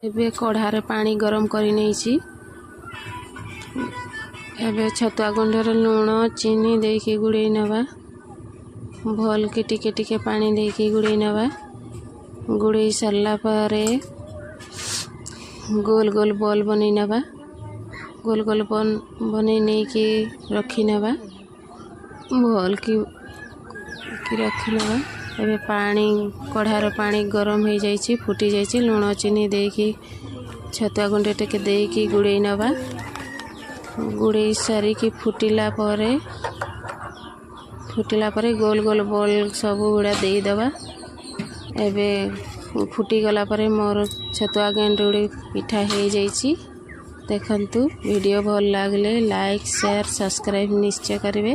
एबे कढ़ारे पानी गरम करी नहीं एबे छतुआ गुंडर लुण चीनी देकी गुड़े नवा भल के टिके टिके पानी देकी गुड़े नवा गुड़े सरला पारे गोल गोल बॉल बनै नवा गोल गोल बनै नहीं कि रखी नवा भल की रखी नवा एबे पानी कढ़ार पानी गरम हो जाइए फुटी जाइए लुण चीनी देकी छतुआ गुंडे टेके देकी गुड़े नवा गुड़े सारिकी फुटिला परे गोल गोल बॉल सब गुड़ा देदबा एबे फुटी गला परे मोर छतुआ गेंडुड़ी पिठा हो जाइए। देखंतु वीडियो भल लागले लाइक शेयर सब्सक्राइब निश्चय करेंगे।